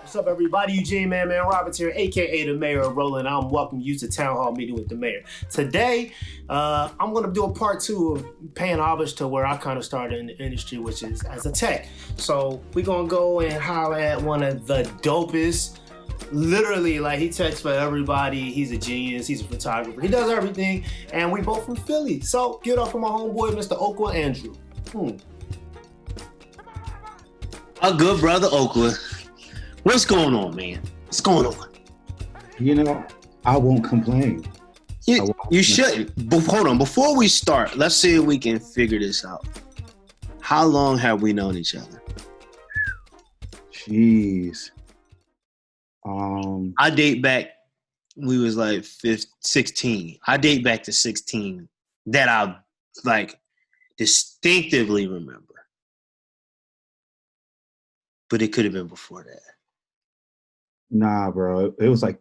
What's up, everybody? Eugene, man, Roberts here, aka the Mayor of Roland. I'm welcoming you to Town Hall Meeting with the Mayor. Today, I'm going to do a part 2 of paying homage to where I kind of started in the industry, which is as a tech. So we're going to go and holler at one of the dopest. Literally, like, he texts for everybody. He's a genius. He's a photographer. He does everything. And we both from Philly. So give it up for my homeboy, Mr. Okwa Andrew. Our good brother Okwa. What's going on, man? What's going on? You know, I won't complain. You shouldn't. But hold on. Before we start, let's see if we can figure this out. How long have we known each other? Jeez. I date back, we was like 16. I date back to 16 that I like distinctively remember. But it could have been before that. Nah, bro. It was like,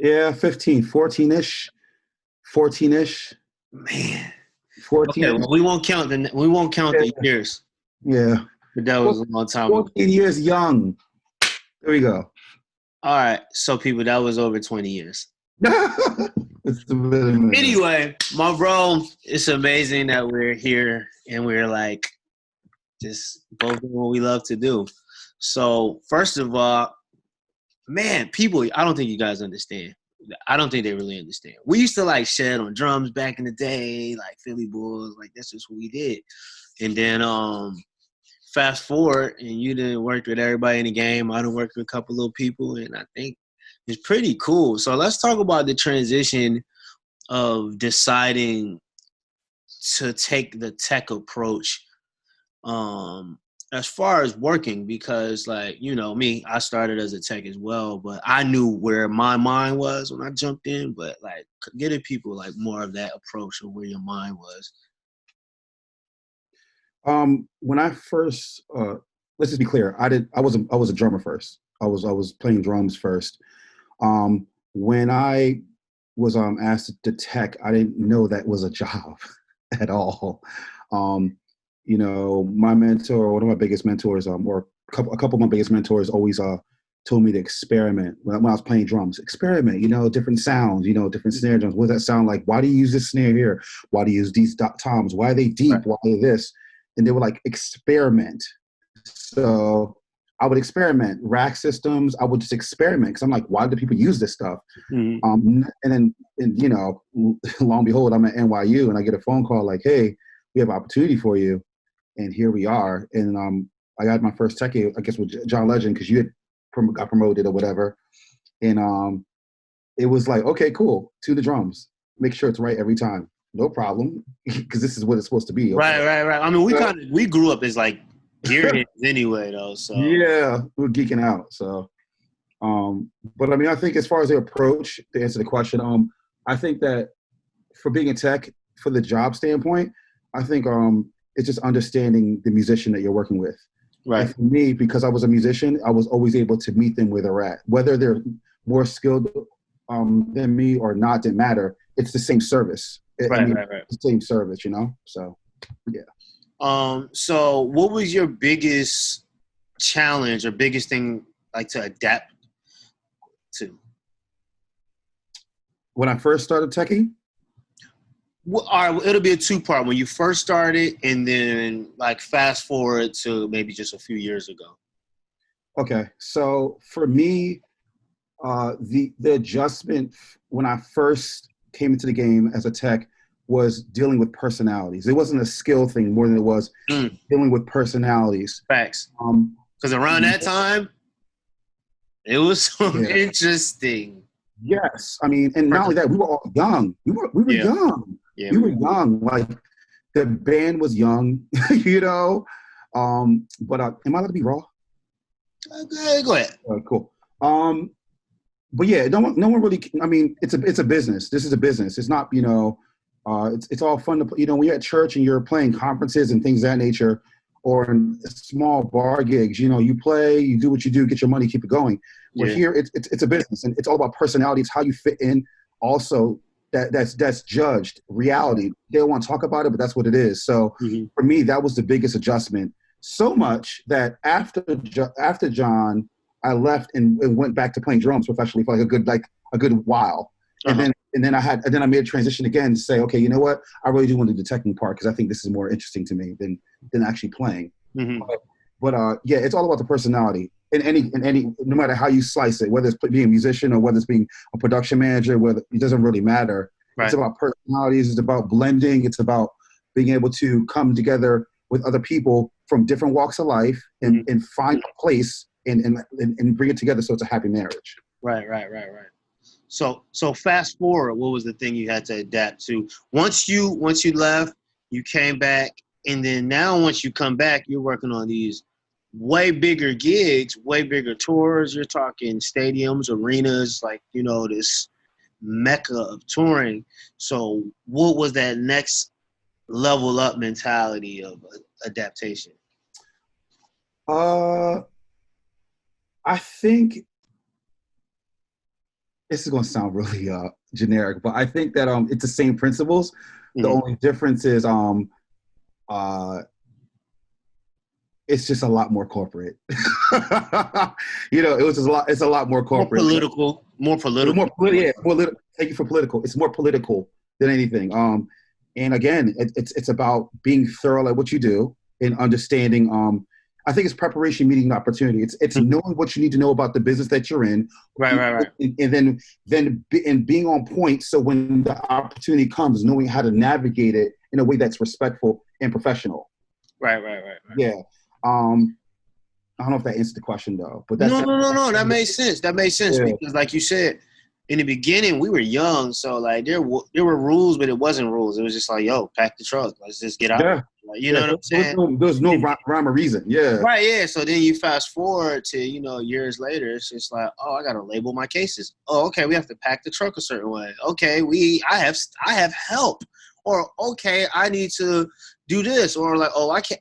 15, 14-ish. 14-ish. Man. 14. Okay, well, we won't count the years. Yeah. But that was a long time ago. 14 years young. There we go. All right. So people, that was over 20 years. Anyway, my bro, it's amazing that we're here and we're like just both doing what we love to do. So first of all, man, people, I don't think you guys understand. I don't think they really understand. We used to like shed on drums back in the day, like Philly Bulls, like that's just what we did. And then fast forward, and you done worked with everybody in the game. I done worked with a couple little people, and I think it's pretty cool. So let's talk about the transition of deciding to take the tech approach as far as working, because like, you know, me, I started as a tech as well, but I knew where my mind was when I jumped in, but like getting people like more of that approach of where your mind was. when I first, let's just be clear. I was a drummer first. I was playing drums first. When I was asked to tech, I didn't know that was a job at all. You know, my mentor, one of my biggest mentors, or a couple of my biggest mentors always told me to experiment when I was playing drums. Experiment, you know, different sounds, you know, different snare drums. What does that sound like? Why do you use this snare here? Why do you use these toms? Why are they deep? Right. Why are they this? And they were like, experiment. So I would experiment. Rack systems, I would just experiment because I'm like, why do people use this stuff? Mm-hmm. And you know, lo and behold, I'm at NYU and I get a phone call like, hey, we have an opportunity for you. And here we are. And I got my first techie, I guess, with John Legend, because you had got promoted or whatever. And it was like, okay, cool. To the drums. Make sure it's right every time. No problem, because this is what it's supposed to be. Okay? Right. I mean, we grew up as like gearheads anyway, though. So yeah, we were geeking out. So, but I mean, I think as far as the approach to answer the question, I think that for being a tech, for the job standpoint, I think it's just understanding the musician that you're working with. right. And for me, because I was a musician, I was always able to meet them where they're at. Whether they're more skilled than me or not, didn't matter. It's the same service. Right. The same service, you know? So, yeah. So what was your biggest challenge or biggest thing like to adapt to? When I first started teching? Well, all right, it'll be a two-part. When you first started, and then like fast forward to maybe just a few years ago. Okay, so for me, the adjustment when I first came into the game as a tech was dealing with personalities. It wasn't a skill thing more than it was dealing with personalities. Facts. Because around that time, it was interesting. Yes, I mean, and not only that, we were all young. We were young. Yeah, we were young. Like the band was young, you know. But am I allowed to be raw? Go ahead. Cool. But yeah, no one really. I mean, it's a business. This is a business. It's not, you know. It's all fun to, you know, when you're at church and you're playing conferences and things of that nature, or in small bar gigs. You know, you play, you do what you do, get your money, keep it going. But here, it's a business, and it's all about personality. It's how you fit in. Also, that's judged reality. They don't want to talk about it, but that's what it is. So for me, that was the biggest adjustment. So much that after John, I left and went back to playing drums professionally for a good while. And then I made a transition again to say, okay, you know what? I really do want to do the technical part because I think this is more interesting to me than actually playing. Mm-hmm. But yeah, it's all about the personality in any no matter how you slice it, whether it's being a musician or whether it's being a production manager, whether it doesn't really matter. Right. It's about personalities. It's about blending. It's about being able to come together with other people from different walks of life and find a place and bring it together so it's a happy marriage. Right. So fast forward, what was the thing you had to adapt to? Once you left, you came back, and then now once you come back, you're working on these way bigger gigs, way bigger tours. You're talking stadiums, arenas, like, you know, this mecca of touring. So what was that next level up mentality of adaptation? I think this is going to sound really generic, but I think that it's the same principles. Mm-hmm. The only difference is it's just a lot more corporate. You know, it's a lot more corporate. More political. Thank you for political. It's more political than anything. And again, it's about being thorough at what you do and understanding. I think it's preparation meeting the opportunity. It's knowing what you need to know about the business that you're in. Right. And then being on point. So when the opportunity comes, knowing how to navigate it in a way that's respectful and professional. Right. Yeah. I don't know if that answered the question though, but that's no. That makes sense. Yeah. Because like you said, in the beginning we were young, so like there were rules, but it wasn't rules. It was just like, yo, pack the truck, let's just get out. Yeah. Like, you know what I'm saying? There's no rhyme or reason. Yeah. Right. Yeah. So then you fast forward to, you know, years later, it's just like, oh, I gotta label my cases. Oh, okay, we have to pack the truck a certain way. Okay, I have help, or okay, I need to do this, or like,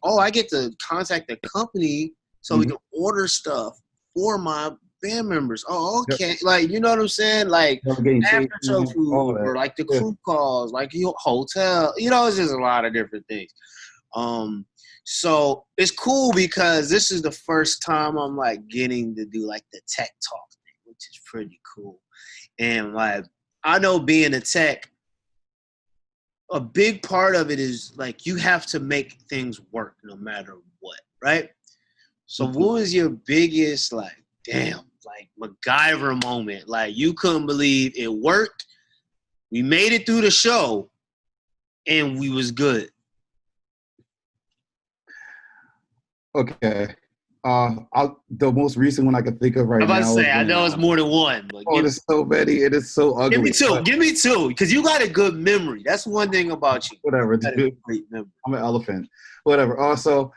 I get to contact the company so we can order stuff for my band members. Oh, okay. Yep. Like, you know what I'm saying? Like after show food, or like the crew calls, like your hotel, you know, it's just a lot of different things. So it's cool because this is the first time I'm like getting to do like the tech talk thing, which is pretty cool. And like, I know being a tech, a big part of it is like you have to make things work no matter what, right? So what was your biggest like, damn, like MacGyver moment? Like you couldn't believe it worked. We made it through the show and we was good. Okay. The most recent one I can think of right now. I'm about to say, I know it's more than one. But there's so many. It is so ugly. Give me two, because you got a good memory. That's one thing about you. Whatever, dude. Great memory. I'm an elephant. Whatever. Also,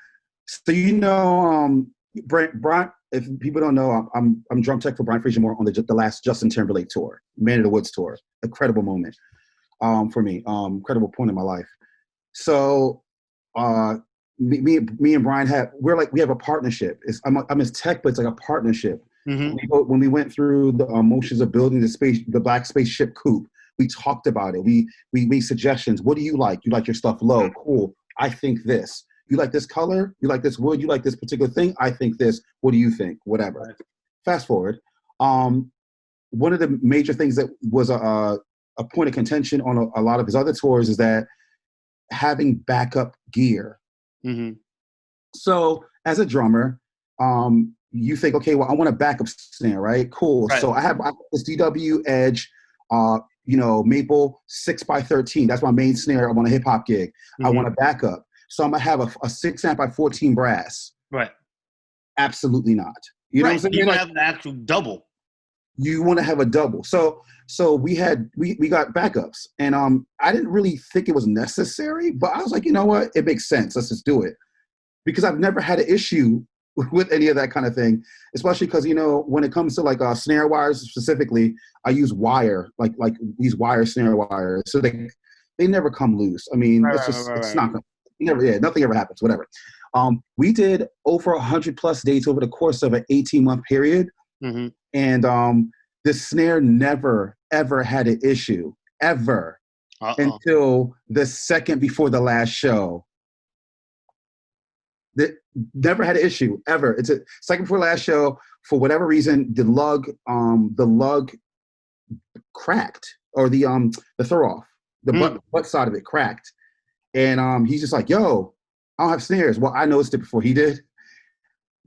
so you know, Brian. If people don't know, I'm drum tech for Brian Fraser Moore on the last Justin Timberlake tour, Man of the Woods tour. Incredible moment, for me. Incredible point in my life. So, me and Brian we have a partnership. I'm his tech, but it's like a partnership. Mm-hmm. When we went through the motions of building the black spaceship coupe, we talked about it. We made suggestions. What do you like? You like your stuff low? Cool. I think this. You like this color? You like this wood? You like this particular thing? I think this. What do you think? Whatever. Right. Fast forward. One of the major things that was a point of contention on a lot of his other tours is that having backup gear. Mm-hmm. So as a drummer, you think, okay, well, I want a backup snare, right? Cool. Right. So I have this DW Edge, Maple 6x13. That's my main snare. I'm on a hip hop gig. Mm-hmm. I want a backup. So I'm gonna have a 6 amp by 14 brass. Right. Absolutely not. You know what I'm saying? You want to have an actual double. You want to have a double. So we got backups, and I didn't really think it was necessary, but I was like, you know what, it makes sense. Let's just do it, because I've never had an issue with any of that kind of thing, especially because, you know, when it comes to like snare wires specifically, I use wire, like these snare wires, so they never come loose. I mean, it's not gonna, nothing ever happens. Whatever. We did over 100+ dates over the course of an 18-month period. Mm-hmm. And the snare never, ever had an issue, ever, until the second before the last show. Never had an issue ever. It's a second before last show. For whatever reason, the lug cracked, or the throw off, the butt side of it cracked, and he's just like, "Yo, I don't have snares." Well, I noticed it before he did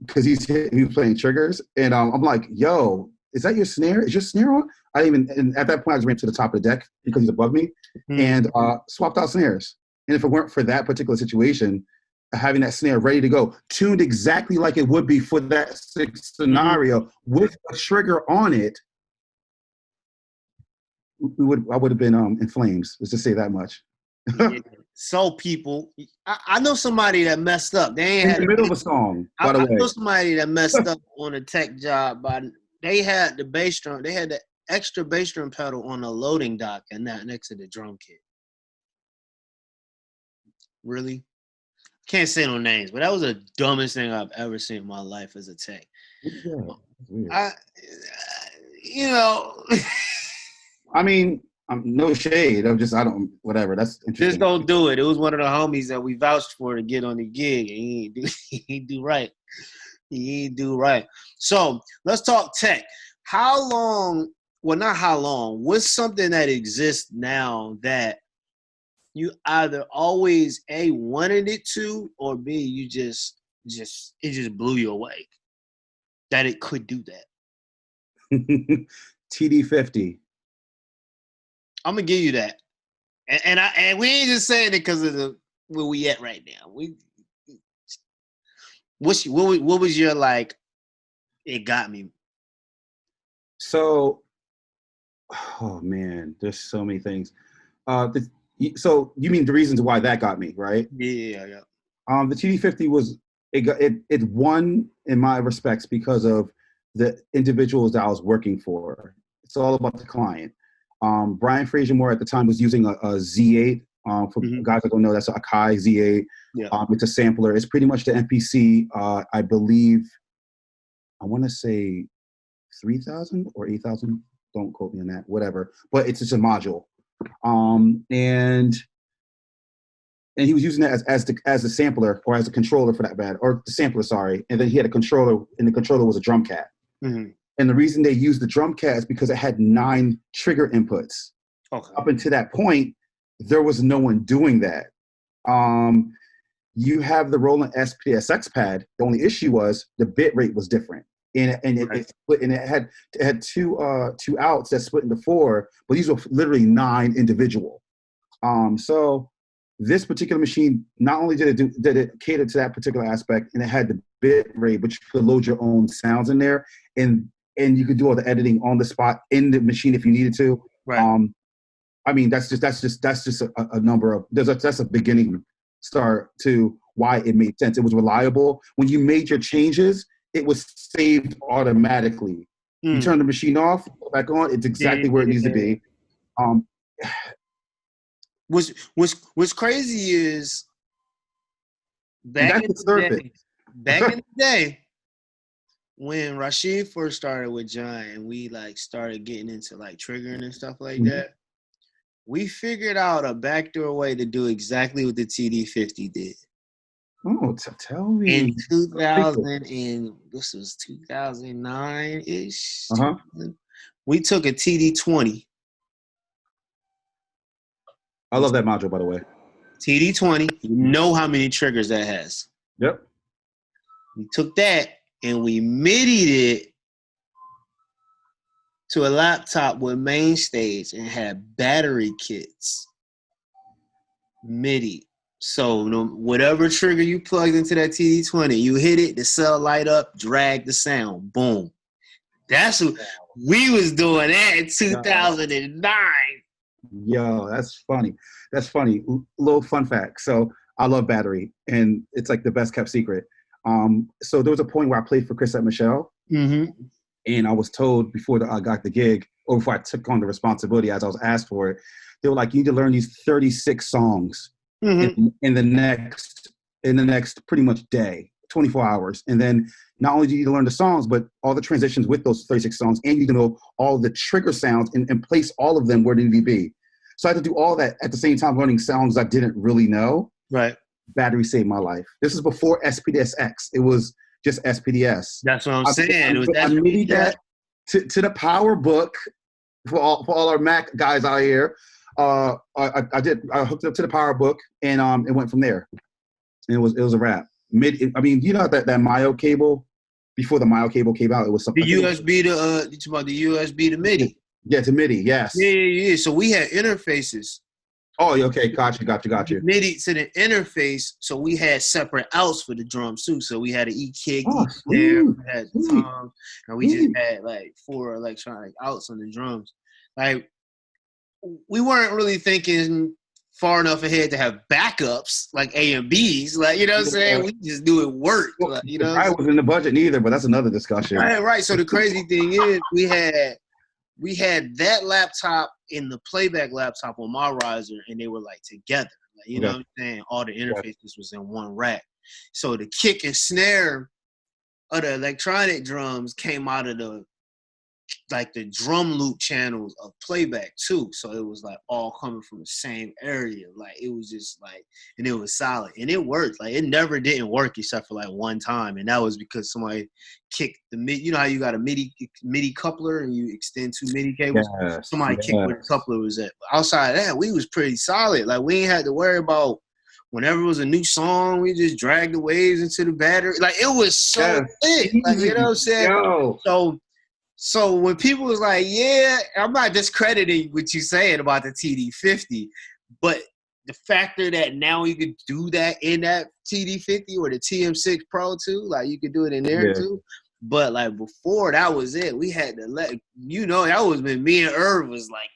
because he was playing triggers, and I'm like, "Yo, is that your snare? Is your snare on?" And at that point, I just ran to the top of the deck because he's above me, and swapped out snares. And if it weren't for that particular situation, having that snare ready to go, tuned exactly like it would be for that scenario with a trigger on it, I would have been in flames. Let's just say that much. Yeah. So people, I know somebody that messed up. They ain't in had the middle of a song, by the way. I know somebody that messed up on a tech job, but they had the bass drum. They had the extra bass drum pedal on the loading dock and not next to the drum kit. Really? Can't say no names, but that was the dumbest thing I've ever seen in my life as a tech. Yeah, I mean, no shade. Whatever. That's interesting. Just don't do it. It was one of the homies that we vouched for to get on the gig, and he ain't do right. He ain't do right. So let's talk tech. How long? Well, not how long. What's something that exists now that you either always A, wanted it to, or B, you just it just blew you away that it could do that? TD50. I'm gonna give you that, and we ain't just saying it because of where we at right now. What was your like? It got me. So, oh man, there's so many things. So you mean the reasons why that got me, right? Yeah. The TD50 was it won in my respects because of the individuals that I was working for. It's all about the client. Brian Fraser Moore at the time was using a Z8. For guys that don't know, that's a Akai Z8. Yeah. It's a sampler. It's pretty much the MPC. I believe, I want to say 3,000 or 8,000. Don't quote me on that. Whatever. But it's just a module. And he was using that as a sampler, or as a controller for that band, or the sampler, sorry. And then he had a controller, and the controller was a drum cat. And the reason they used the drum cat is because it had 9 trigger inputs. Okay. Up until that point, there was no one doing that. You have the Roland SPSX pad. The only issue was the bit rate was different. And it split, and it had two outs that split into 4, but these were literally 9 individual. So this particular machine, not only did it cater to that particular aspect, and it had the bit rate, but you could load your own sounds in there, and you could do all the editing on the spot in the machine if you needed to. Right. I mean, that's just a number of that's a beginning start to why it made sense. It was reliable. When you made your changes, it was saved automatically. You turn the machine off, go back on, it's exactly where it needs to be. What's crazy is back in the day when Rashid first started with John, and we like started getting into like triggering and stuff like that, we figured out a backdoor way to do exactly what the TD50 did. Oh, tell me. In 2000, and this was 2009-ish. We took a TD20. I love that module, by the way. TD20, you know how many triggers that has. Yep. We took that and we MIDI'd it to a laptop with main stage and had battery kits. MIDI. So whatever trigger you plugged into that TD20, you hit it, the cell light up, drag the sound, boom. That's what we was doing that in 2009. Yo, that's funny. That's funny. Little fun fact. So I love battery, and it's like the best kept secret. So there was a point where I played for Chris at Michelle, and I was told before I got the gig, or before I took on the responsibility as I was asked for it, they were like, you need to learn these 36 songs in the next pretty much day, 24 hours. And then not only do you need to learn the songs, but all the transitions with those 36 songs, and you need to know all the trigger sounds and place all of them where they need to be. So I had to do all that at the same time, learning sounds I didn't really know. Right. battery saved my life. This is before SPDSX. It was just SPDS. That's what I'm saying. It was I MIDI that to the power book for all our Mac guys out here. I hooked it up to the power book, and it went from there. And it was a wrap. I mean, you know that Mio cable, before the Mio cable came out, it was something. The USB to you talking about the USB to MIDI. Yeah, to MIDI, yes. Yeah. So we had interfaces. Oh, okay, got you. MIDI to the interface, so we had separate outs for the drums too. So we had an E-kick, there, we had toms, and we just had like 4 electronic outs on the drums. Like, we weren't really thinking far enough ahead to have backups like A and Bs. Like, you know what I'm saying? We just knew it worked. Like, you know, I wasn't in the budget neither, but that's another discussion. Right. So the crazy thing is, we had that laptop in the playback laptop on my riser, and they were like together. Like, you know what I'm saying? All the interfaces was in one rack. So the kick and snare of the electronic drums came out of the drum loop channels of playback too. So it was like all coming from the same area. Like, it was just like, and it was solid, and it worked. Like, it never didn't work except for like one time, and that was because somebody kicked the MIDI. You know how you got a MIDI coupler and you extend 2 MIDI cables? Somebody kicked where the coupler was at. But outside of that, we was pretty solid. Like, we ain't had to worry about whenever it was a new song, we just dragged the waves into the battery. Like, it was so thick. Like, you know what I'm saying? So when people was like, yeah, I'm not discrediting what you're saying about the TD50, but the factor that now you could do that in that TD50 or the TM6 Pro too, like, you could do it in there too. But like, before that was it. We had to let, you know, that was when me and Irv was like,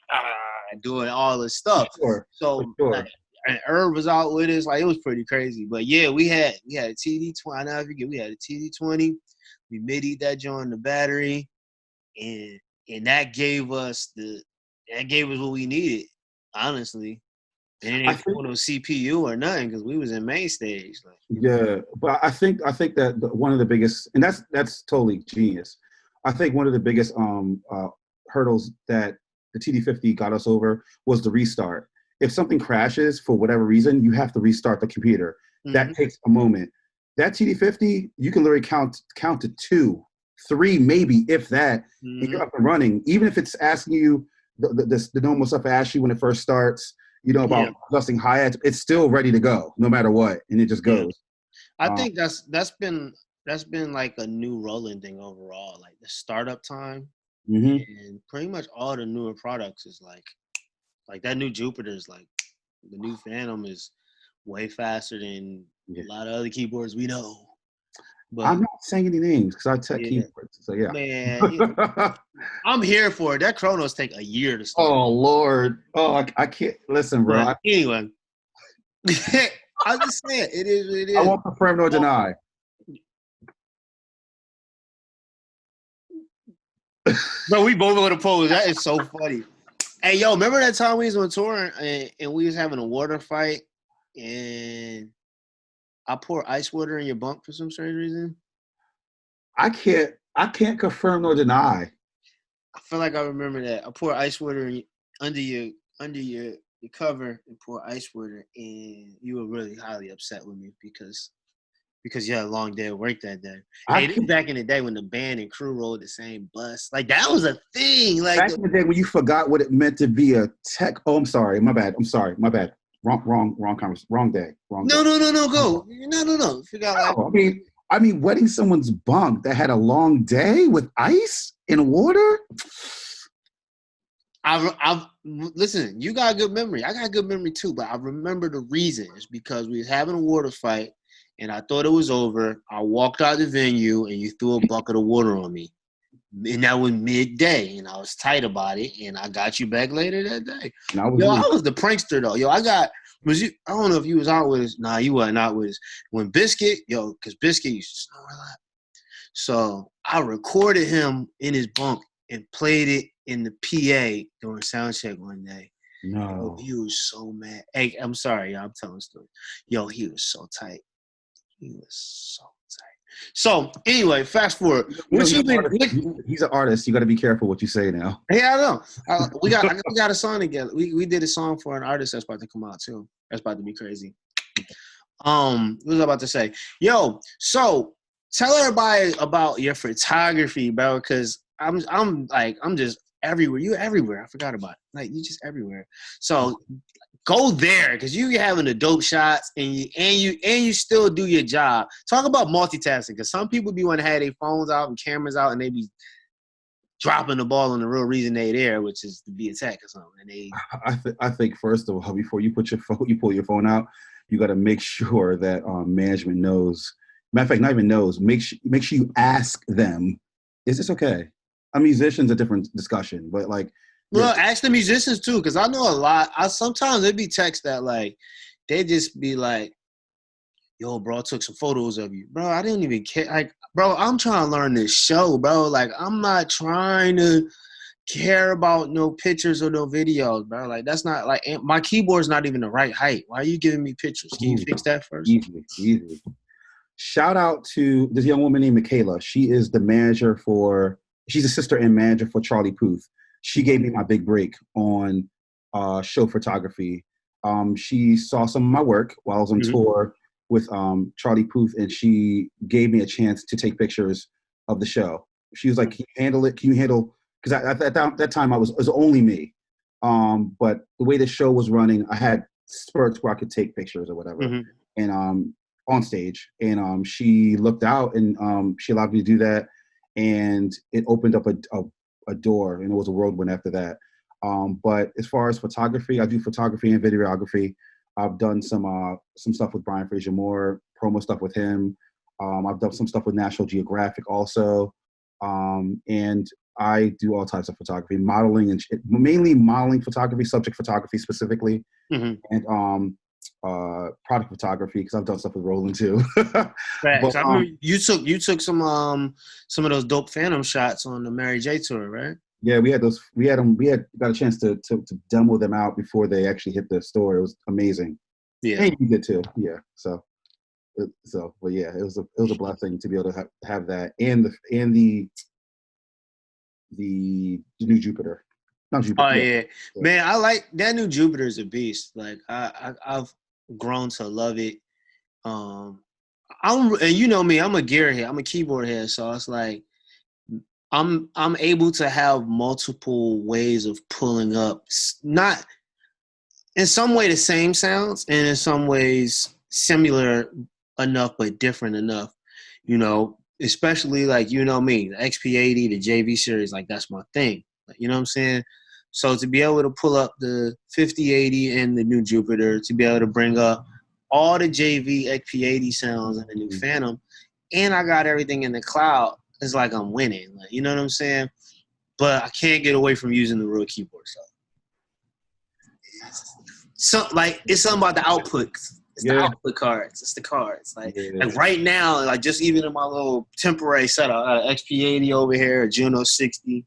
doing all this stuff. Like, and Irv was out with us. Like, it was pretty crazy. But yeah, we had a TD20. I never forget, we had a TD20. We MIDI'd that joint the battery. And that gave us what we needed, honestly. And it ain't no CPU or nothing, because we was in main stage. Like. Yeah, but I think that one of the biggest, and that's totally genius. I think one of the biggest hurdles that the TD50 got us over was the restart. If something crashes for whatever reason, you have to restart the computer. Mm-hmm. That takes a moment. That TD50, you can literally count to 2, 3, maybe, if that, and you're up and running. Even if it's asking you the normal stuff it asks you when it first starts, you know, about adjusting hi-hats, it's still ready to go no matter what, and it just goes. I think that's been like a new Roland thing overall, like the startup time, and pretty much all the newer products is like that new Jupiter is like, the new Phantom is way faster than a lot of other keyboards we know. But I'm not saying any names because I tech keyboards. So yeah, man, I'm here for it. That Chronos take a year to start. Oh Lord, I can't listen, bro. But anyway, I'm just saying it is what it is. I won't confirm nor deny. Bro, we both on the pose. That is so funny. Hey, yo, remember that time we was on tour and we was having a water fight and I poured ice water in your bunk for some strange reason? I can't confirm nor deny. I feel like I remember that. I poured ice water under your cover and poured ice water, and you were really highly upset with me because you had a long day of work that day. Hey, this back in the day when the band and crew rode the same bus. Like, that was a thing. Like, back in the day when you forgot what it meant to be a tech. Oh, I'm sorry. My bad. Wrong conversation. Wrong day. No. Go. No. Forgot. I mean, wetting someone's bunk that had a long day with ice and water. I've listen. You got a good memory. I got a good memory too. But I remember the reason is because we was having a water fight, and I thought it was over. I walked out the venue, and you threw a bucket of water on me. And that was midday, and I was tight about it, and I got you back later that day. I was the prankster though. I don't know if you was out with us. Nah, you wasn't out with us. When Biscuit, because Biscuit used to snore a lot. So I recorded him in his bunk and played it in the PA during sound check one day. No. He was so mad. Hey, I'm sorry, I'm telling a story. He was so tight. He was so tight. So anyway, fast forward. He's an artist. You got to be careful what you say now. Yeah, I know. We got a song together. We did a song for an artist that's about to come out too. That's about to be crazy. What was I about to say? Yo, so tell everybody about your photography, bro, because I'm just everywhere. You everywhere. I forgot about it. Like you just everywhere. So go there because you having the dope shots and you still do your job. Talk about multitasking because some people be want to have their phones out and cameras out and they be dropping the ball on the real reason they there, which is to be attacked or something. And they I think first of all, before you pull your phone out, you got to make sure that management knows. Matter of fact, not even knows. Make sure you ask them, is this okay? A musician's a different discussion, but like, well, ask the musicians too, because I know a lot. Sometimes it'd be texts that like they just be like, "Yo, bro, I took some photos of you, bro. I didn't even care. Like, bro, I'm trying to learn this show, bro. Like, I'm not trying to care about no pictures or no videos, bro. Like, that's not like my keyboard's not even the right height. Why are you giving me pictures? Can you fix that first? Easy. Shout out to this young woman named Michaela. She is the manager she's a sister and manager for Charlie Puth. She gave me my big break on show photography. She saw some of my work while I was on tour with Charlie Puth, and she gave me a chance to take pictures of the show. She was like, "Can you handle it? Can you handle?" Because at that time it was only me. But the way the show was running, I had spurts where I could take pictures or whatever, and on stage. And she looked out, and she allowed me to do that, and it opened up a door, and it was a whirlwind after that. But as far as photography, I do photography and videography. I've done some stuff with Brian Fraser Moore, promo stuff with him. I've done some stuff with National Geographic also. And I do all types of photography, modeling, and mainly modeling photography, subject photography specifically, and product photography, because I've done stuff with Roland too. But, I remember you took some of those dope Phantom shots on the Mary J tour, right? Yeah, we had got a chance to demo them out before they actually hit the store. It was amazing. Yeah, and you did too. Yeah, but yeah, it was a blessing to be able to have that, and the new Jupiter. Not Jupiter. Oh yeah, man, I like that new Jupiter is a beast. Like I've grown to love it. And you know me, I'm a gearhead, I'm a keyboard head, so it's like I'm able to have multiple ways of pulling up, not in some way the same sounds, and in some ways similar enough but different enough. You know, especially like you know me, the XP80, the JV series, like that's my thing. Like, you know what I'm saying? So to be able to pull up the 5080 and the new Jupiter, to be able to bring up all the JV XP80 sounds and the new Phantom, and I got everything in the cloud, it's like I'm winning. Like, you know what I'm saying? But I can't get away from using the real keyboard stuff. So like it's something about the output. It's the output cards. It's the cards. Like right now, like just even in my little temporary setup, I got an XP80 over here, a Juno 60.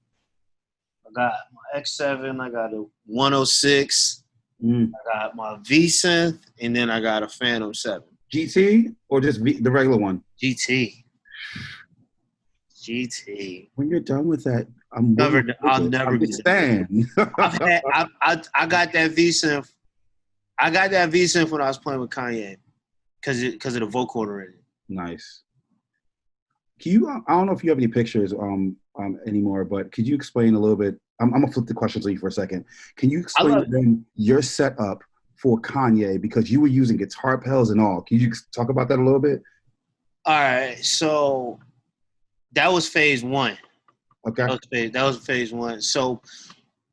I got my X7. I got a 106. I got my V-Synth, and then I got a Phantom 7. GT or just the regular one? GT. When you're done with that, I'll never be done. I got that V-Synth. I got that V-Synth when I was playing with Kanye because of the vocoder in it. Nice. Can you? I don't know if you have any pictures anymore, but could you explain a little bit? I'm gonna flip the questions on you for a second. Can you explain to them your setup for Kanye, because you were using guitar pedals and all? Can you talk about that a little bit? All right, so that was phase one. Okay. That was phase one. So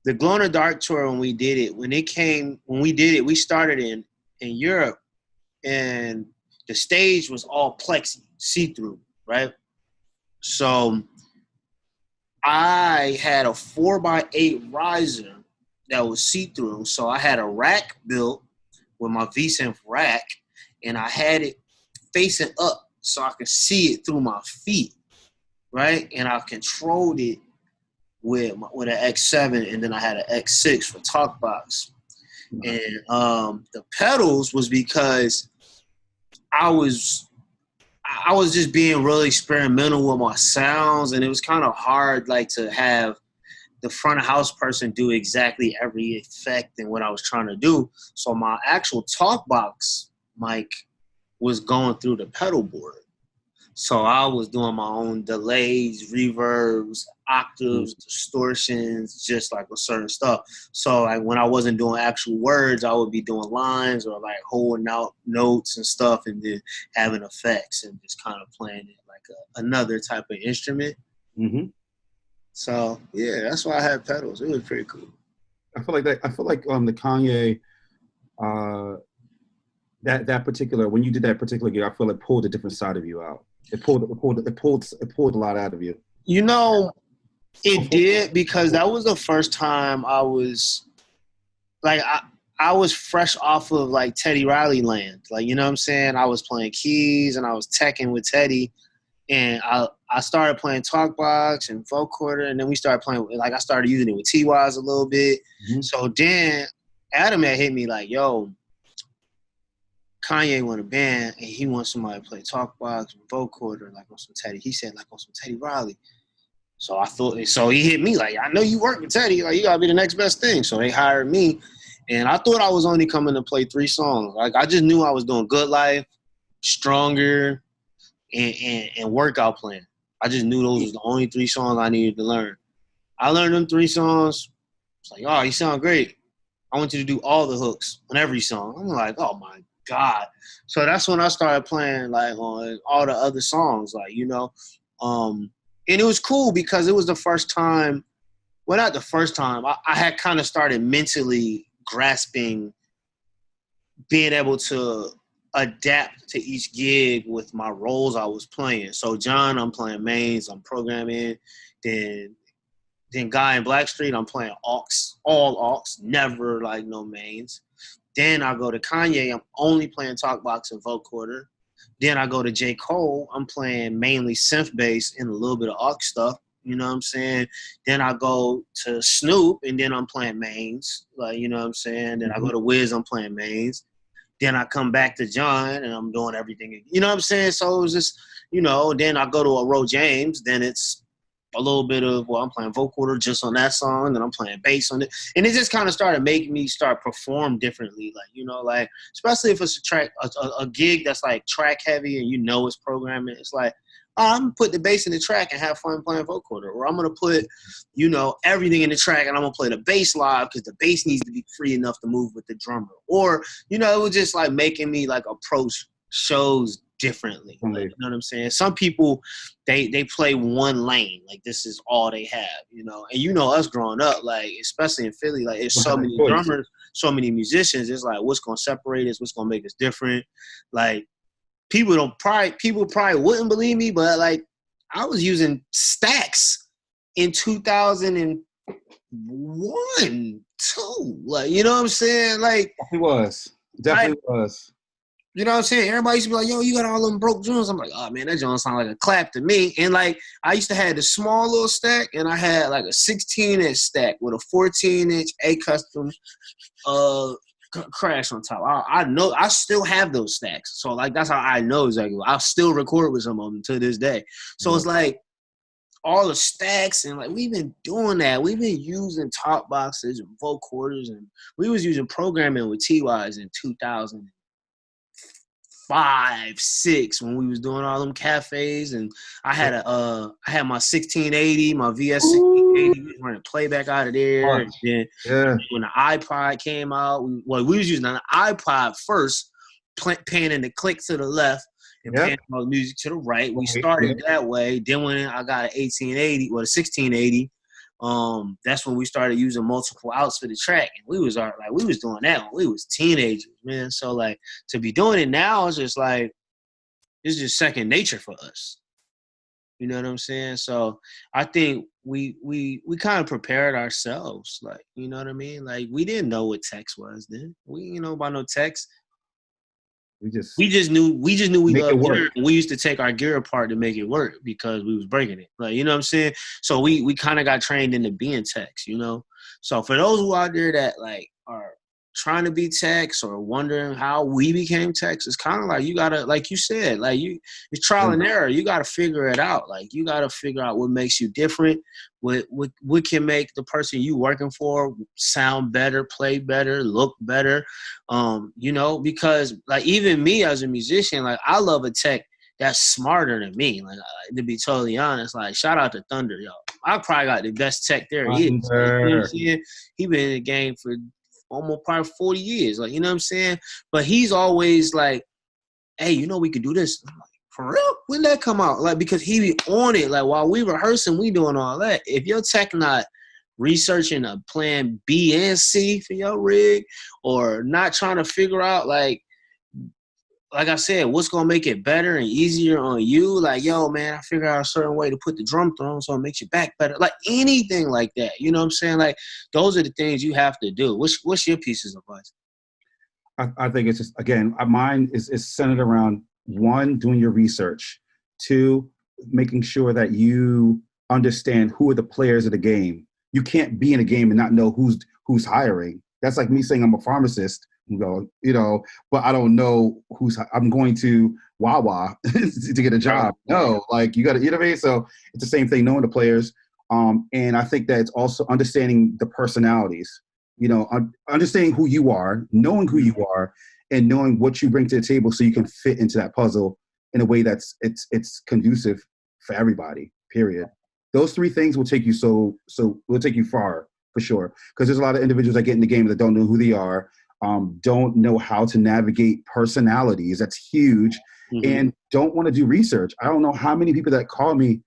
the Glow in the Dark tour, when we did it, we started in Europe, and the stage was all plexi, see-through, right? So I had a 4x8 riser that was see-through. So I had a rack built with my V-Synth rack, and I had it facing up so I could see it through my feet, right? And I controlled it with an X7, and then I had an X6 for talk box. And the pedals was because I was just being really experimental with my sounds, and it was kind of hard like to have the front of house person do exactly every effect and what I was trying to do. So my actual talk box mic was going through the pedal board. So I was doing my own delays, reverbs, octaves, distortions, just like with certain stuff. So like when I wasn't doing actual words, I would be doing lines or like holding out notes and stuff, and then having effects and just kind of playing it like another type of instrument. Mm-hmm. So yeah, that's why I had pedals. It was pretty cool. I feel like that. I feel like the Kanye, that particular, when you did that particular gig, I feel it pulled a different side of you out. It pulled a lot out of you. You know, it did, because that was the first time I was like I was fresh off of like Teddy Riley land. Like, you know what I'm saying? I was playing keys and I was teching with Teddy, and I started playing talkbox and vocoder, and then we started playing, like I started using it with T-Wise a little bit. Mm-hmm. So then Adam had hit me like, yo, Kanye want a band and he wants somebody to play talkbox and vocoder like on some Teddy. He said like on some Teddy Riley. So he hit me like, I know you work with Teddy, like you gotta be the next best thing. So they hired me, and I thought I was only coming to play 3 songs. Like I just knew I was doing Good Life, Stronger, and Workout Plan. I just knew those was the only 3 songs I needed to learn. I learned them 3 songs. It's like, oh, you sound great. I want you to do all the hooks on every song. I'm like, oh my God. So that's when I started playing like on all the other songs, like, you know. And it was cool because it was the first time, well, not the first time, I had kind of started mentally grasping being able to adapt to each gig with my roles I was playing. So John, I'm playing mains, I'm programming. Then Guy in Blackstreet, I'm playing aux, all aux, never like no mains. Then I go to Kanye, I'm only playing talkbox and vocoder. Then I go to J. Cole, I'm playing mainly synth bass and a little bit of aux stuff. You know what I'm saying? Then I go to Snoop, and then I'm playing mains. Like, you know what I'm saying? Then I go to Wiz, I'm playing mains. Then I come back to John, and I'm doing everything. You know what I'm saying? So it was just, you know, then I go to a Ro James, then it's a little bit of, well, I'm playing vocoder just on that song, and I'm playing bass on it. And it just kind of started making me start perform differently. Like, you know, like, especially if it's a track, a gig that's like track heavy and you know it's programming, it's like, oh, I'm going to put the bass in the track and have fun playing vocoder. Or I'm going to put, you know, everything in the track and I'm going to play the bass live because the bass needs to be free enough to move with the drummer. Or, you know, it was just like making me like approach shows differently. Like, you know what I'm saying? Some people, they play one lane. Like, this is all they have, you know? And you know us growing up, like, especially in Philly, like, there's so many drummers, so many musicians. It's like, what's going to separate us? What's going to make us different? Like, people probably wouldn't believe me, but like I was using stacks in 2001, 2. Like, you know what I'm saying? Like, he was. Definitely was. You know what I'm saying? Everybody used to be like, yo, you got all them broke drums. I'm like, oh man, that joint sound like a clap to me. And like, I used to have the small little stack, and I had like a 16-inch stack with a 14-inch A custom crash on top. I know I still have those stacks, so like that's how I know exactly. I'll still record with some of them to this day. So it's like all the stacks, and like we've been doing that. We've been using top boxes and vocorders, and we was using programming with T-Wise in 2005, 6 when we was doing all them cafes. And I had I had my 1680, my VS 1680. We was running playback out of there. And then when the iPod came out, we was using an iPod first, panning the click to the left and panning all the music to the right. We started that way. Then when I got an 1880, well, a 1680, that's when we started using multiple outs for the track. And we was doing that when we was teenagers, man. So like to be doing it now is just like, it's just second nature for us. You know what I'm saying? So I think we kind of prepared ourselves. Like, you know what I mean? Like, we didn't know what text was then. We didn't know about no text. We just knew we loved gear. We used to take our gear apart to make it work because we was breaking it. Like, you know what I'm saying? So we kind of got trained into being techs, you know? So for those who out there that like are trying to be techs or wondering how we became techs, it's kind of like you gotta, like you said, like it's trial and error. You gotta figure it out. Like you gotta figure out what makes you different, what can make the person you working for sound better, play better, look better. You know, because like even me as a musician, like I love a tech that's smarter than me. Like to be totally honest, like shout out to Thunder, yo. I probably got the best tech there is. Like, you know what I'm saying? He been in the game for almost probably 40 years. Like, you know what I'm saying? But he's always like, hey, you know we could do this. I'm like, for real? When that come out? Like, because he be on it. Like while we rehearsing, we doing all that. If your tech not researching a plan B and C for your rig, or not trying to figure out like I said, what's going to make it better and easier on you? Like, yo, man, I figured out a certain way to put the drum throne so it makes your back better. Like, anything like that. You know what I'm saying? Like, those are the things you have to do. What's your pieces of advice? I think it's just, again, mine is centered around, one, doing your research. Two, making sure that you understand who are the players of the game. You can't be in a game and not know who's hiring. That's like me saying I'm a pharmacist, you know, but I don't know I'm going to Wawa to get a job. No, like you got to, you know what I mean? So it's the same thing, knowing the players. And I think that it's also understanding the personalities, you know, understanding who you are, knowing who you are, and knowing what you bring to the table so you can fit into that puzzle in a way that's it's conducive for everybody, period. Those three things will take you will take you far, for sure. Because there's a lot of individuals that get in the game that don't know who they are, don't know how to navigate personalities. That's huge. Mm-hmm. And don't want to do research. I don't know how many people that call me.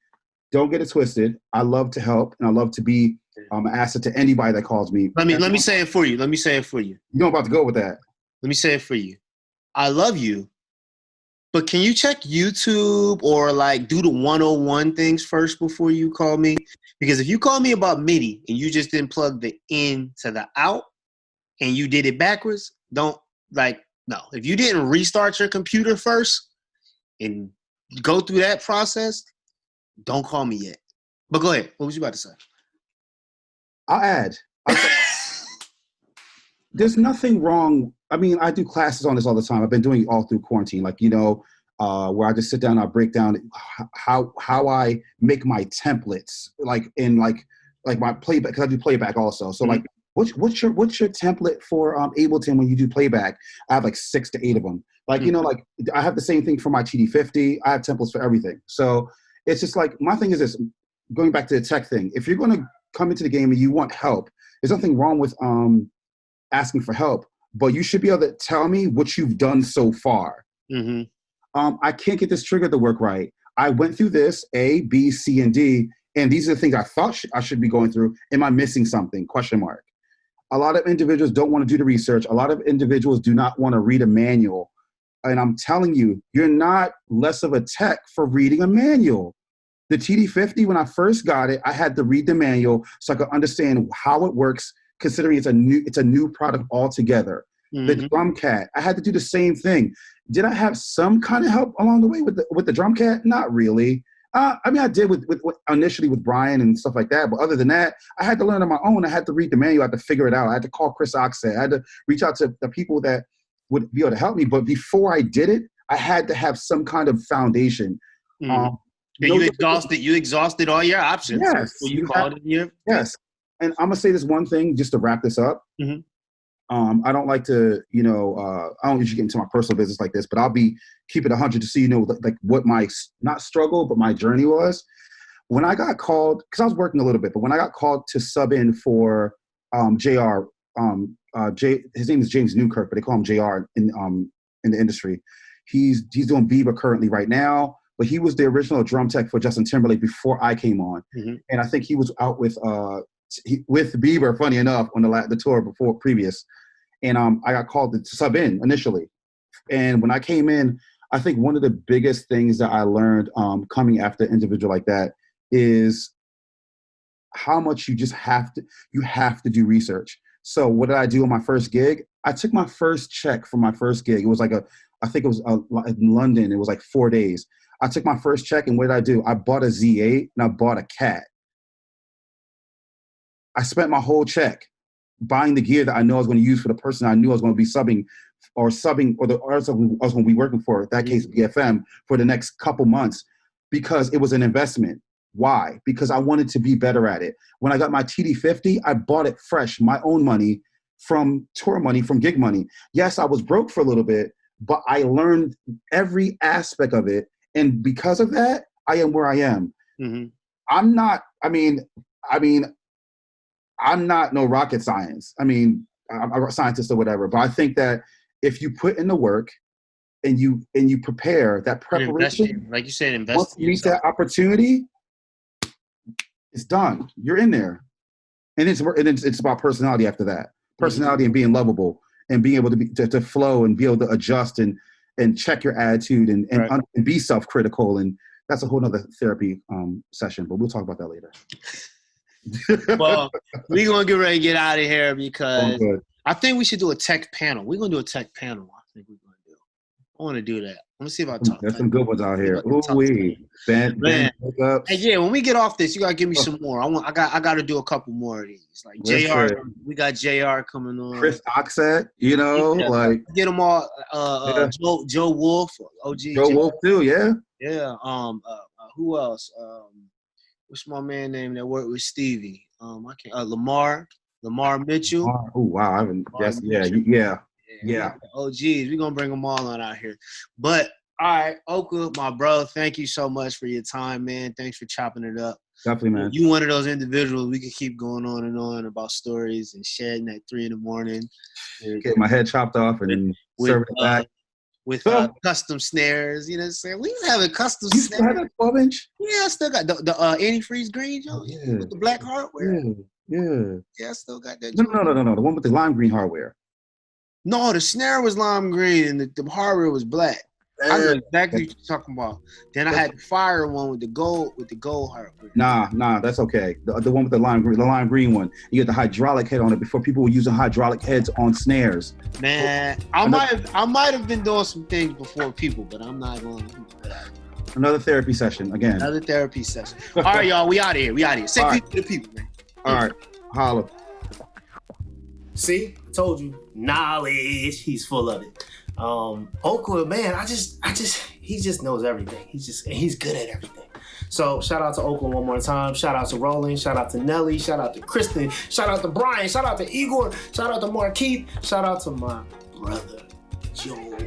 Don't get it twisted. I love to help, and I love to be an asset to anybody that calls me. Let me say it for you. Let me say it for you. You know I'm about to go with that. Let me say it for you. I love you, but can you check YouTube or like do the 101 things first before you call me? Because if you call me about MIDI and you just didn't plug the in to the out and you did it backwards, no. If you didn't restart your computer first and go through that process, don't call me yet. But go ahead. What was you about to say? I'll add. There's nothing wrong. I mean, I do classes on this all the time. I've been doing it all through quarantine. Like, you know, where I just sit down and I break down how I make my templates, like in like my playback, because I do playback also. So like, what's your template for Ableton when you do playback? I have like 6 to 8 of them. Like, you know, like I have the same thing for my TD50. I have templates for everything. So it's just like, my thing is this, going back to the tech thing. If you're going to come into the game and you want help, there's nothing wrong with asking for help, but you should be able to tell me what you've done so far. Mm-hmm. I can't get this trigger to work right. I went through this A, B, C, and D, and these are the things I thought I should be going through. Am I missing something? Question mark. A lot of individuals don't want to do the research. A lot of individuals do not want to read a manual. And I'm telling you, you're not less of a tech for reading a manual. The TD50, when I first got it, I had to read the manual so I could understand how it works, considering it's a new product altogether. Mm-hmm. The Drumcat, I had to do the same thing. Did I have some kind of help along the way with the Drumcat? Not really. I mean, I did with initially with Brian and stuff like that. But other than that, I had to learn on my own. I had to read the manual. I had to figure it out. I had to call Chris Oxett. I had to reach out to the people that would be able to help me. But before I did it, I had to have some kind of foundation. Mm-hmm. You exhausted all your options. Yes. You called it your yes. And I'm gonna say this one thing just to wrap this up. Mm-hmm. I don't like to, you know, I don't usually get into my personal business like this, but I'll keep it 100 to see, you know, like what my, not struggle, but my journey was. When I got called, because I was working a little bit, but when I got called to sub in for JR, his name is James Newkirk, but they call him JR in the industry. He's doing Bieber currently right now, but he was the original drum tech for Justin Timberlake before I came on. Mm-hmm. And I think he was out with Bieber, funny enough, on the tour previous. And I got called to sub in initially. And when I came in, I think one of the biggest things that I learned coming after an individual like that is how much you have to do research. So what did I do on my first gig? I took my first check for my first gig. It was like I think it was in London. It was like 4 days. I took my first check, and what did I do? I bought a Z8 and I bought a Cat. I spent my whole check buying the gear that I know I was going to use for the person I knew I was going to be subbing, or the artist I was going to be working for, in that case, BFM, for the next couple months, because it was an investment. Why? Because I wanted to be better at it. When I got my TD50, I bought it fresh, my own money, from tour money, from gig money. Yes, I was broke for a little bit, but I learned every aspect of it. And because of that, I am where I am. Mm-hmm. I'm not no rocket science. I'm a scientist or whatever, but I think that if you put in the work and you prepare, that preparation, like you said, invest. Once you meet that opportunity, it's done. You're in there, and it's about personality after that. Personality and being lovable and being able to flow and be able to adjust and check your attitude and be self-critical, and that's a whole nother therapy session. But we'll talk about that later. Well, we're gonna get ready to get out of here because I think we should do a tech panel. We're gonna do a tech panel. I think we're gonna do. I want to do that. Let me see if I talk. There's some good ones out here. Ooh, Ben, hey, yeah. When we get off this, you gotta give me some more. I got to do a couple more of these. Like JR, we got JR coming on. Chris Oxett, like get them all. Joe Wolf, OG. Joe Wolf too, yeah. Yeah. Who else? What's my man name that worked with Stevie? I can't. Lamar Mitchell. Oh wow, I haven't. Yes, yeah. OGs, we're gonna bring them all on out here. But all right, Okwa, my bro, thank you so much for your time, man. Thanks for chopping it up. Definitely, man. You one of those individuals we could keep going on and on about stories and shedding at 3 a.m. Get my head chopped off and then serve it back. With custom snares, you know what I'm saying? We was having custom snares. You still have that 12-inch? Yeah, I still got the antifreeze green, Joe. Yeah. With the black hardware. Yeah, I still got that. No. The one with the lime green hardware. No, the snare was lime green and the hardware was black. I know exactly what you're talking about. Then I had the fire one with the gold hardware. Nah, that's okay. The one with the lime green one. You get the hydraulic head on it. Before people were using hydraulic heads on snares. Man, I might have been doing some things before people, but I'm not going to do that. Another therapy session again. Another therapy session. All right, y'all, we out of here. Say peace to the people, man. All right, holla. See, I told you, knowledge. He's full of it. Okwa, man, he just knows everything. He's good at everything. So shout out to Okwa one more time. Shout out to Roland. Shout out to Nelly. Shout out to Kristen. Shout out to Brian. Shout out to Igor. Shout out to Markeith. Shout out to my brother, Joe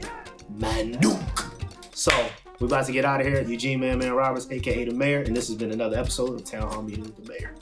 Manduke. So we're about to get out of here. Eugene Man Roberts, aka the Mayor, and this has been another episode of Town Hall Meeting with the Mayor.